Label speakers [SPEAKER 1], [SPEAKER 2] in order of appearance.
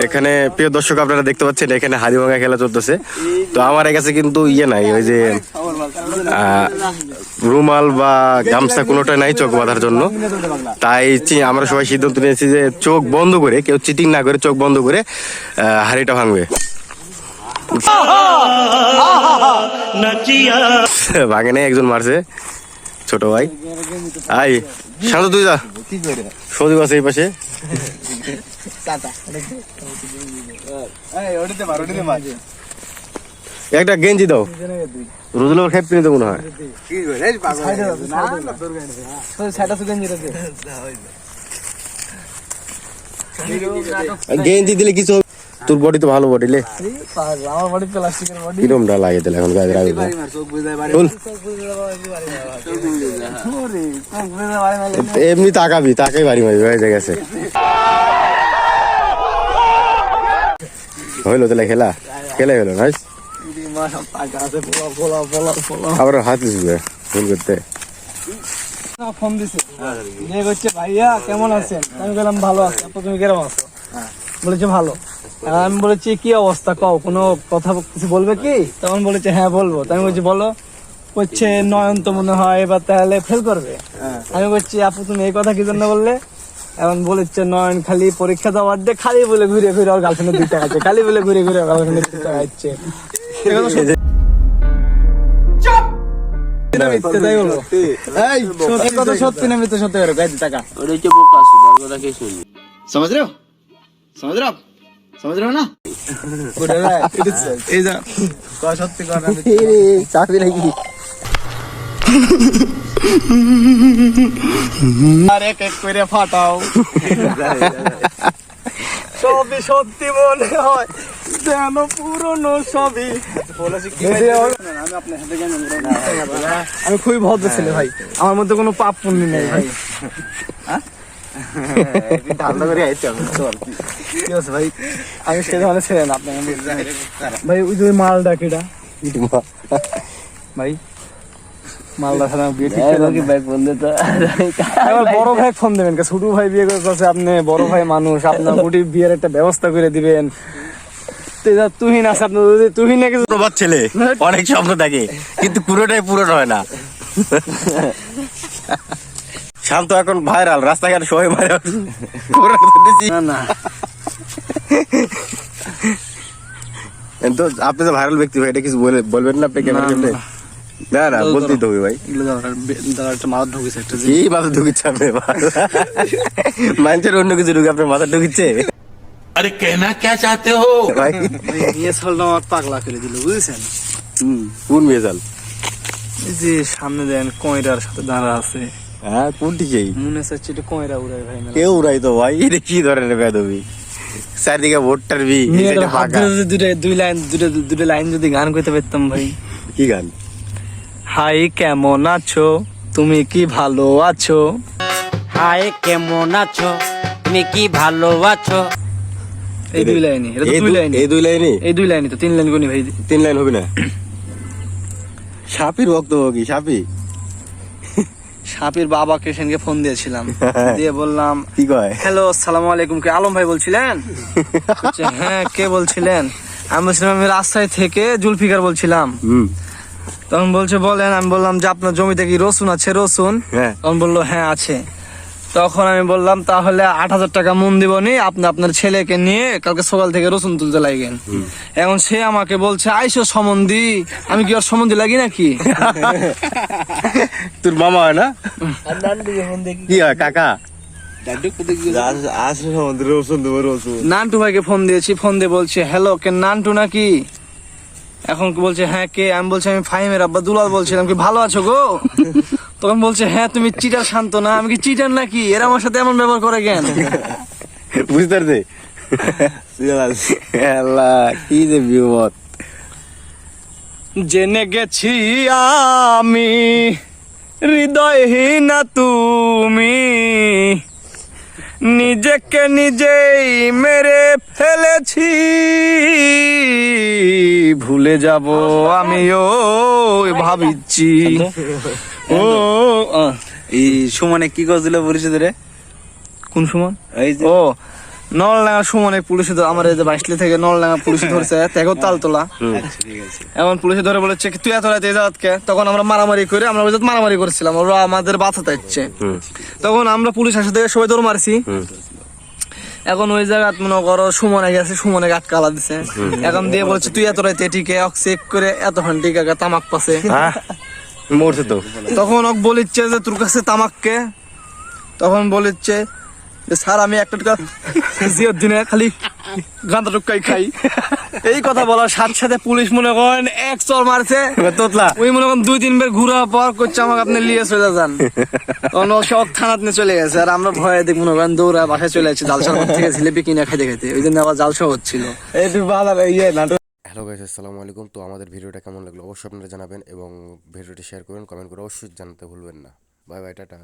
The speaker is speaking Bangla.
[SPEAKER 1] এখানে প্রিয় দর্শক আপনারা দেখতে পাচ্ছেন এখানে হাড়ি ভাঙা খেলা চলতেছে। তো আমার কাছে কিন্তু ইয়ে নাই, ওই যে রুমাল বা গামছা কোনোটা নাই চোখ বাঁধার জন্য। তাই আমরা সবাই সিদ্ধান্ত নিয়েছি যে চোখ বন্ধ করে, কেউ চিটিং না করে চোখ বন্ধ করে হাড়িটা ভাঙবে। ভাঙে নেই, একজন মারছে, ছোট ভাই। আই শান্ত, তুই যা, সজীব আছে এই পাশে। একটা গেঞ্জি দাও, রোজুল খেপ কিনে দেবো মনে হয়। গেঞ্জি দিলে কিছু, তোর বডি তো ভালো বডি লে, আমার বডি প্লাস্টিকের বডি, কিরমটা লাগে তাহলে এখন গায়ে রাখবে। এমনি তাকাবি, তাকাই বাড়ি মারবি, হয়ে গেছে। হইলো তাহলে খেলা, খেলে হলো না, আবার হাত দিবে ভুল করতে।
[SPEAKER 2] ফোন দিছে, ভাইয়া কেমন আছেন? আমি বললাম ভালো আছি, তুমি কেমন আছো? বলেছে ভালো। আমি বলেছি কি অবস্থা, কও কোনো কথা কিছু বলবে কি? তখন বলেছে হ্যাঁ বলবো। আমি বলছি বলো। বলছে নয়ন তো মনে হয় এবার তাহলে ফেল করবে। আমি বলছি আপু তুমি এই কথা কি জন্য বললে? এখন বলেছে নয়ন খালি পরীক্ষা দেওয়ার দিয়ে খালি বলে ঘুরে ঘুরে ওর গার্লফ্রেন্ডের দিকটা খাচ্ছে, খালি বলে ঘুরে ঘুরে গার্লফ্রেন্ডের দিকটা খাচ্ছে। সত্যি না মিথ্যে? সত্যি করে গাইতে টাকা
[SPEAKER 1] समझ रहे हो, समझ रहे हो, समझ रहे हो ना?
[SPEAKER 2] সত্যি কথা
[SPEAKER 1] চাকরি নাকি?
[SPEAKER 2] আর এক এক করে ফাটাও, সবই সত্যি মনে হয় যেন পুরনো সবই। আমি খুবই ভদ্র ছেলে ভাই, আমার মধ্যে কোনো পাপ পুণ্য নেই ভাই। ভাই আমি সে ধরনের ছেলে না আপনার ভাই। ওই যে মালডা কেটা ভাই, মালদা ছাড়া বিয়ে ঠিক বড় ভাই ফোন দেবেন, ছোট ভাই বিয়ে করছে, আপনি বড় ভাই মানুষ, আপনার গুটি বিয়ের একটা ব্যবস্থা করে দিবেন। তুহিন আছে আপনার, তুহিন
[SPEAKER 1] প্রবাদ ছেলে, অনেক স্বপ্ন থাকে কিন্তু পুরোটাই পূরণ হয় না। শান্ত এখন ভাইরাল, রাস্তাঘাটে সবাই ভাইরাল।
[SPEAKER 2] না
[SPEAKER 1] তো আপনি তো ভাইরাল ব্যক্তি ভাই, এটা কিছু বলবেন না আপনি ক্যামেরা সামনে? না না বলতেই তো হবে ভাই।
[SPEAKER 2] মাথা ঢুকেছে,
[SPEAKER 1] কি মাথা ঢুকিচ্ছে আপনি? মানুষের অন্য কিছু ঢুকে আপনার মাথা ঢুকিচ্ছে?
[SPEAKER 3] আরে কেনা কে চাতে হো
[SPEAKER 1] ভাই?
[SPEAKER 2] মেয়েছালটা আমার পাগলা করে দিল, বুঝেছেন?
[SPEAKER 1] কোন মেয়েছাল?
[SPEAKER 2] এই যে সামনে দেন কয়রার সাথে দাঁড়া আছে।
[SPEAKER 1] হ্যাঁ কোনটি সেই?
[SPEAKER 2] মনে হচ্ছে এটা কয়রা উড়াই ভাই।
[SPEAKER 1] কেউ উড়াই তো ভাই, এটা কি ধরনের বেদবি? চারদিকে ভোটটার বি,
[SPEAKER 2] দুটো লাইন যদি গান করতে পারতাম ভাই।
[SPEAKER 1] কি গান?
[SPEAKER 2] হাই কেমন আছো, তুমি কি ভালো আছো?
[SPEAKER 4] হাই কেমন আছো, তুমি কি ভালো আছো?
[SPEAKER 2] এই দুই লাইনই, এটা তো দুই লাইনই।
[SPEAKER 1] এই দুই লাইনই?
[SPEAKER 2] এই দুই লাইনই তো, তিন লাইন কোনি ভাই?
[SPEAKER 1] তিন লাইন হবে না? সাপির বক্তব্য কি?
[SPEAKER 2] সাপির বাবাকে সেনকে ফোন দিয়েছিলাম, দিয়ে বললাম
[SPEAKER 1] কি কয়?
[SPEAKER 2] হ্যালো আসসালামু আলাইকুম, কে আলম ভাই বলছিলেন? হ্যাঁ কে বলছিলেন? আমি বলছিলাম আমি রাজশাহী থেকে জুলফিকার বলছিলাম। তখন বলছে বলেন। আমি বললাম যে আপনার জমিতে কি রসুন আছে? রসুন? তখন বললো হ্যাঁ আছে। তখন আমি বললাম তাহলে 8,000 টাকা মন দিবনি, আপনি আপনার ছেলেকে নিয়ে কালকে সকাল থেকে রসুন তুলতে লাগেন। এখন সে আমাকে বলছে আইসো সম্বন্ধী, আমি কি ওর সম্বন্ধী লাগি নাকি?
[SPEAKER 1] তোর মামা হয় না? কি হয় কাকা?
[SPEAKER 2] নান্টু ভাইকে ফোন দিয়েছি, ফোন দিয়ে বলছে হ্যালো কে নান্টু নাকি? এখন বলছে হ্যাঁ কে? আমি বলছি আমি ফাহিমের আব্বা দুলাল বলছিলাম, কি ভালো আছো গো? তখন বলছে হ্যাঁ তুমি চিটার শান্ত না? আমি কি চিটার নাকি? এরা আমার সাথে এমন ব্যবহার করে কেন?
[SPEAKER 1] বুঝতে পারছি। কি যে বিপদ।
[SPEAKER 2] জেনে গেছি আমি হৃদয়হীন তুমি, নিজেকে নিজেই মেরে ফেলেছি, ভুলে যাব আমিও ভাবিছি। ও
[SPEAKER 5] এই সুমনে কি করছিল পুলিশে ধরে?
[SPEAKER 2] কোন সুমন?
[SPEAKER 5] এই যে
[SPEAKER 2] ও নলডাঙ্গা সুমনে পুলিশে আমার এই যে বাইশলি থেকে নলডাঙ্গা পুলিশে ধরছে, তেগো তালতলা।
[SPEAKER 5] আচ্ছা ঠিক আছে।
[SPEAKER 2] এখন পুলিশে ধরে বলেছে কি তুই এত রাতে এই জায়গাতকে, তখন আমরা মারামারি করে আমরা ওই জায়গায় মারামারি করছিলাম, ওরা আমাদের বাঁচাতে ইচ্ছে। তখন আমরা পুলিশ আসে থেকে সবাই দৌড় মারছি। এখন ওই জায়গাত মনে করো সুমনে গেছে, সুমনে আটকালা দিছে। এখন দিয়ে বলছে তুই এত রাতে টিকে চেক করে এত ঘন্টিকা তামাক পাশে।
[SPEAKER 1] মরছে তো।
[SPEAKER 2] তখন ওক বলিচ্ছে যে তোর কাছে তামাককে, তখন বলিচ্ছে যে স্যার আমি একটা টাকা জিওর দিনে খালি গাঁদা টুকাই খাই। এই কথা বলার সাথে সাথে পুলিশ মনে করেন এক চর মারছে
[SPEAKER 1] তোতলা
[SPEAKER 2] ওই মনে করেন 2-3 বার ঘুরা পর করছে আমাকে আপনি লিয়ে চলে যান। তখন ও সব থানাত নিয়ে চলে গেছে, আর আমরা ভয়ে দেখ মনে করেন দৌড়া বাসায় চলে যাচ্ছি জালসার থেকে জিলেপি কিনে খাইতে খাইতে, ওই জন্য আবার জালসা হচ্ছিল।
[SPEAKER 1] এই তুই বাজার ইয়ে নাটক। হ্যালো গাইস, আসসালামু আলাইকুম। তো আমাদের ভিডিওটা কেমন লাগলো অবশ্যই আপনারা জানাবেন এবং ভিডিওটি শেয়ার করুন, কমেন্ট করে অবশ্যই জানাতে ভুলবেন না। Bye bye, tata.